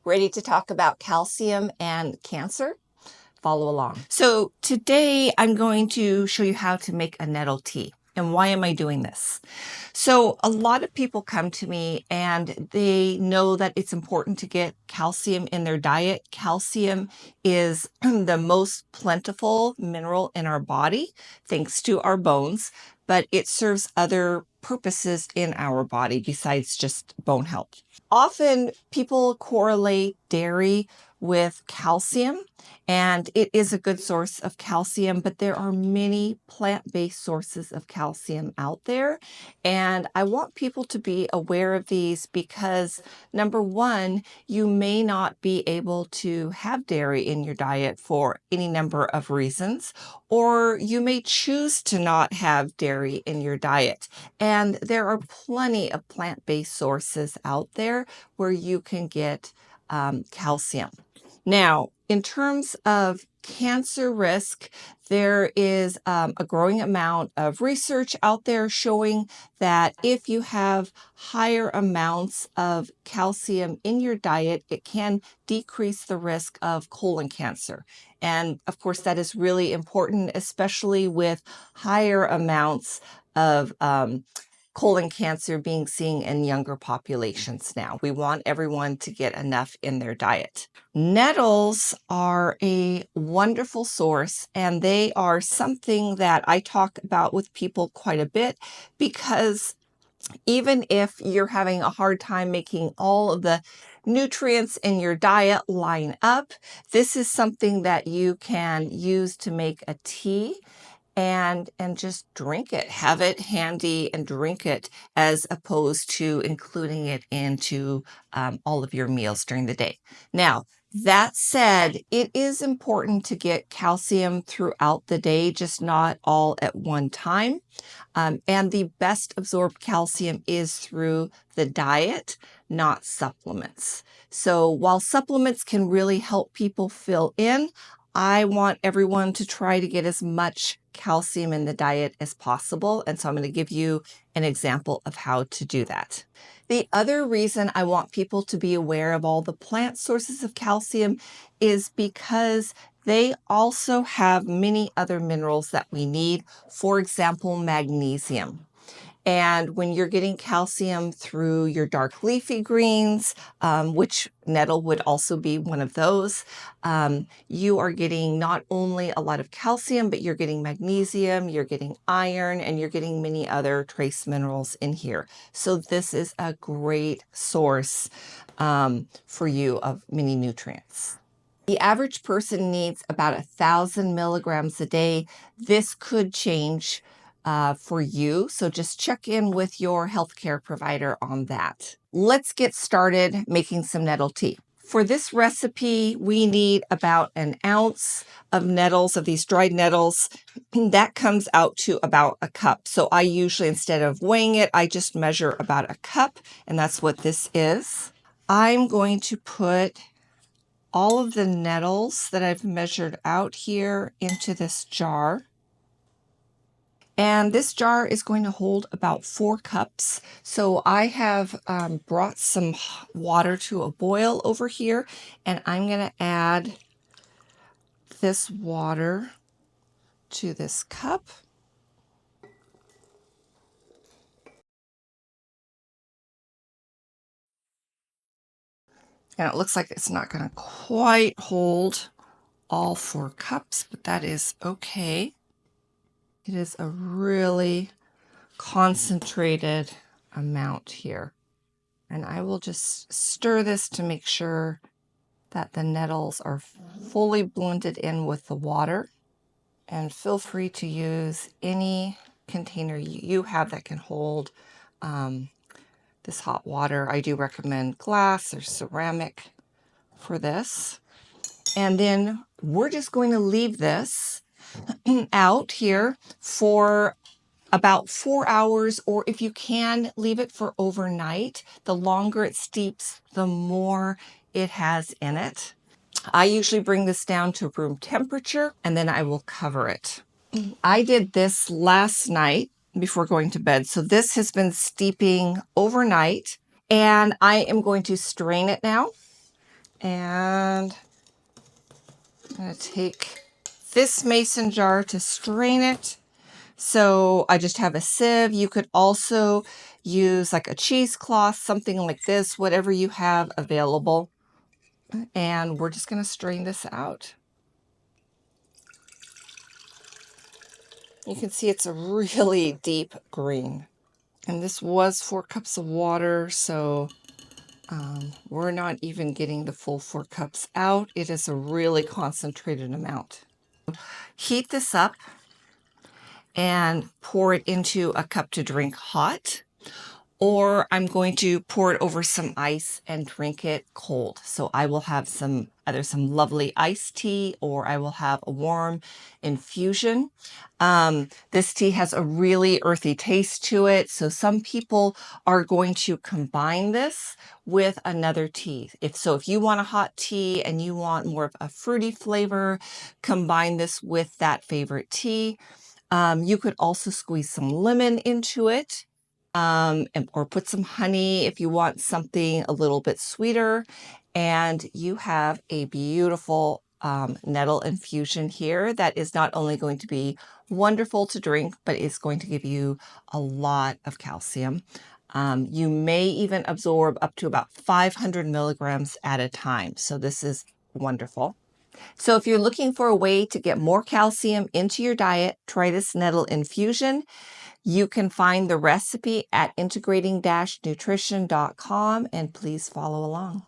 Ready to talk about calcium and cancer? Follow along. So today I'm going to show you how to make a nettle tea. And why am I doing this? So a lot of people come to me and they know that it's important to get calcium in their diet. Calcium is the most plentiful mineral in our body, thanks to our bones, but it serves other purposes in our body besides just bone health. Often people correlate dairy with calcium, and it is a good source of calcium, but there are many plant-based sources of calcium out there. And I want people to be aware of these because, number one, you may not be able to have dairy in your diet for any number of reasons, or you may choose to not have dairy in your diet. And there are plenty of plant-based sources out there where you can get calcium. Now, in terms of cancer risk, there is a growing amount of research out there showing that if you have higher amounts of calcium in your diet, it can decrease the risk of colon cancer. And of course, that is really important, especially with higher amounts of colon cancer being seen in younger populations now. We want everyone to get enough in their diet. Nettles are a wonderful source, and they are something that I talk about with people quite a bit because even if you're having a hard time making all of the nutrients in your diet line up, this is something that you can use to make a tea and just drink it. Have it handy and drink it as opposed to including it into all of your meals during the day. Now, that said, it is important to get calcium throughout the day, just not all at one time. And the best absorbed calcium is through the diet, not supplements. So while supplements can really help people fill in, I want everyone to try to get as much calcium in the diet as possible. And so I'm going to give you an example of how to do that. The other reason I want people to be aware of all the plant sources of calcium is because they also have many other minerals that we need. For example, magnesium. And when you're getting calcium through your dark leafy greens, which nettle would also be one of those, you are getting not only a lot of calcium, but you're getting magnesium, you're getting iron, and you're getting many other trace minerals in here. So this is a great source for you of many nutrients. The average person needs about 1,000 milligrams a day. This could change for you. So just check in with your healthcare provider on that. Let's get started making some nettle tea. For this recipe, we need about an ounce of nettles, of these dried nettles. That comes out to about a cup. So I usually, instead of weighing it, I just measure about a cup, and that's what this is. I'm going to put all of the nettles that I've measured out here into this jar. And this jar is going to hold about 4 cups. So I have brought some water to a boil over here, and I'm going to add this water to this cup. And it looks like it's not going to quite hold all 4 cups, but that is okay. It is a really concentrated amount here. And I will just stir this to make sure that the nettles are fully blended in with the water. And feel free to use any container you have that can hold this hot water. I do recommend glass or ceramic for this. And then we're just going to leave this out here for about 4 hours, or if you can, leave it for overnight. The longer it steeps, the more it has in it. I usually bring this down to room temperature, and then I will cover it. I did this last night before going to bed. So this has been steeping overnight, and I am going to strain it now. And I'm going to take this mason jar to strain it. So I just have a sieve. You could also use like a cheesecloth, something like this, whatever you have available. And we're just going to strain this out. You can see it's a really deep green. And this was 4 cups of water, so we're not even getting the full 4 cups out. It is a really concentrated amount. Heat this up and pour it into a cup to drink hot. Or I'm going to pour it over some ice and drink it cold. So I will have either some lovely iced tea, or I will have a warm infusion. This tea has a really earthy taste to it. So some people are going to combine this with another tea. If you want a hot tea and you want more of a fruity flavor, combine this with that favorite tea. You could also squeeze some lemon into it. Or put some honey if you want something a little bit sweeter. And you have a beautiful nettle infusion here that is not only going to be wonderful to drink, but it's going to give you a lot of calcium. You may even absorb up to about 500 milligrams at a time. So this is wonderful. So if you're looking for a way to get more calcium into your diet, try this nettle infusion. You can find the recipe at integrating-nutrition.com, and please follow along.